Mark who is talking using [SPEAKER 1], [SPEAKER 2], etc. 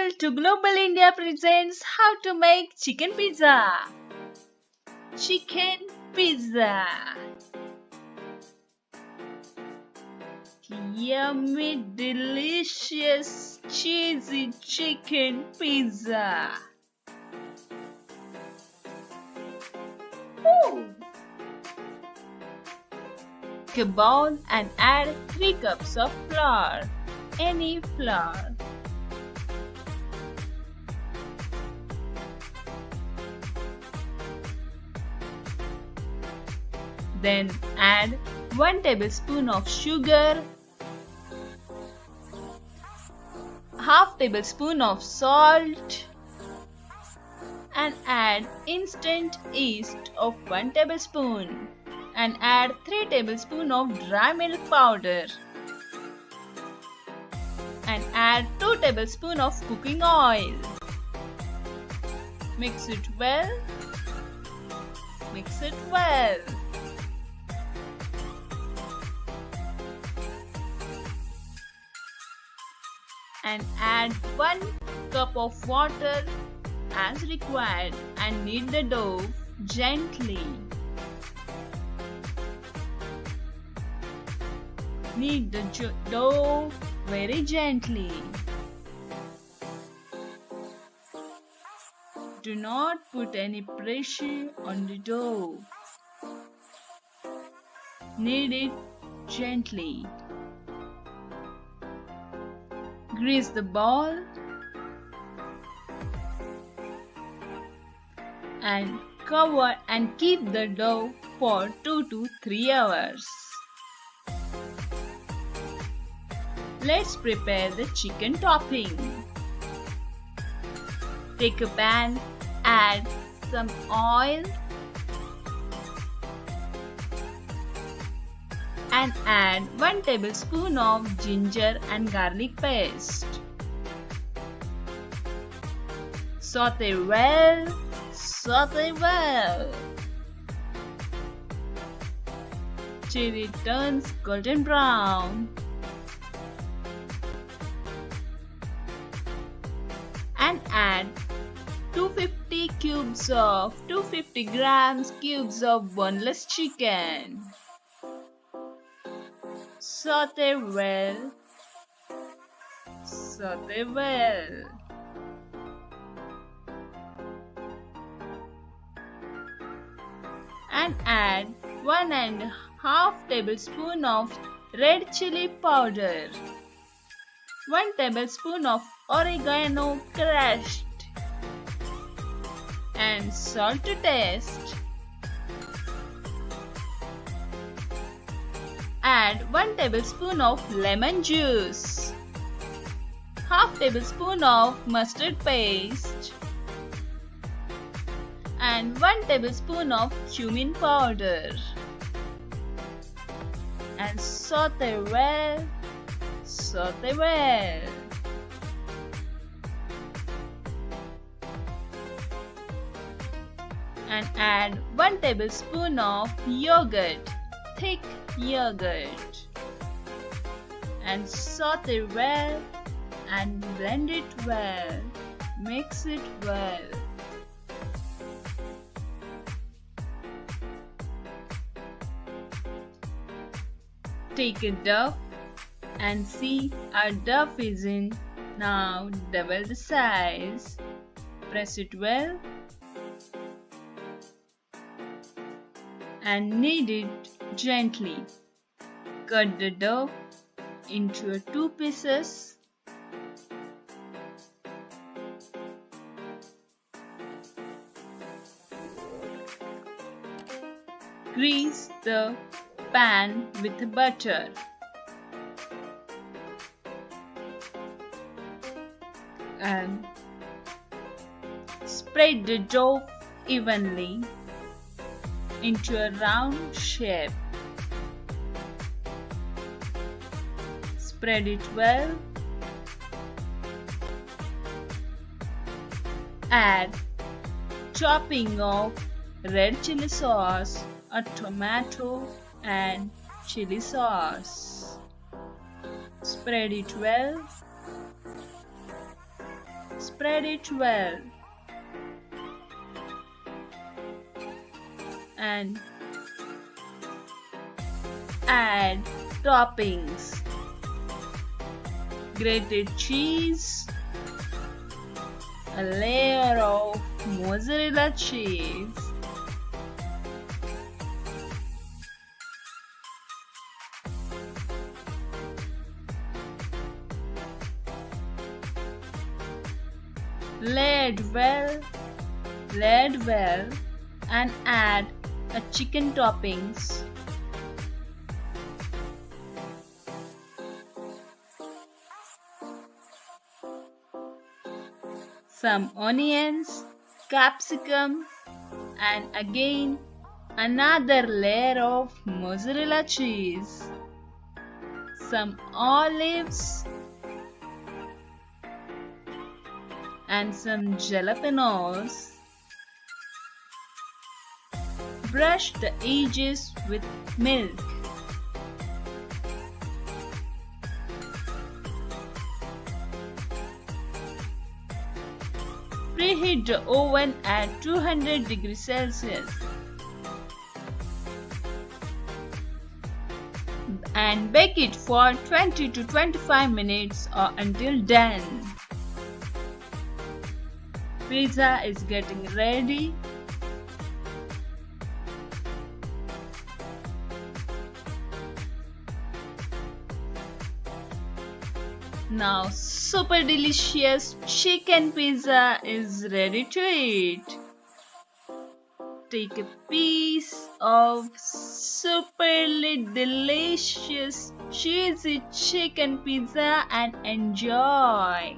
[SPEAKER 1] Untitled to Global India presents how to make chicken pizza. Chicken pizza. Yummy, delicious, cheesy chicken pizza. Ooh. Take a bowl and add 3 cups of flour. Any flour. Then add 1 tablespoon of sugar, half tablespoon of salt, and add instant yeast of 1 tablespoon and add 3 tablespoons of dry milk powder and add 2 tablespoons of cooking oil. Mix it well. Mix it well. And add 1 cup of water as required and knead the dough gently. Knead the dough very gently. Do not put any pressure on the dough. Knead it gently. Grease the bowl and cover and keep the dough for 2 to 3 hours. Let's prepare the chicken topping. Take a pan, add some oil and add 1 tablespoon of ginger and garlic paste. Saute well, saute well. Till it turns golden brown. And add 250 grams cubes of boneless chicken. Saute well. Saute well. And add 1.5 tablespoon of red chili powder. 1 tablespoon of oregano crushed. And salt to taste. Add 1 tablespoon of lemon juice, half tablespoon of mustard paste, and 1 tablespoon of cumin powder. And saute well, saute well. And add 1 tablespoon of yogurt, thick yogurt, and saute well and blend it well. Mix it well. Take a dough and see our dough is in now double the size. Press it well and knead it gently. Cut the dough into 2 pieces. Grease the pan with butter. And spread the dough evenly into a round shape. Spread it well. Add chopping of red chili sauce, a tomato and chili sauce. Spread it well. Spread it well and add toppings. Grated cheese, a layer of mozzarella cheese, layered well and add a chicken toppings. Some onions, capsicum, and again another layer of mozzarella cheese. Some olives and some jalapenos. Brush the edges with milk. Preheat the oven at 200 degrees Celsius and bake it for 20 to 25 minutes or until done. Pizza is getting ready. Now super delicious chicken pizza is ready to eat. Take a piece of superly delicious cheesy chicken pizza and enjoy.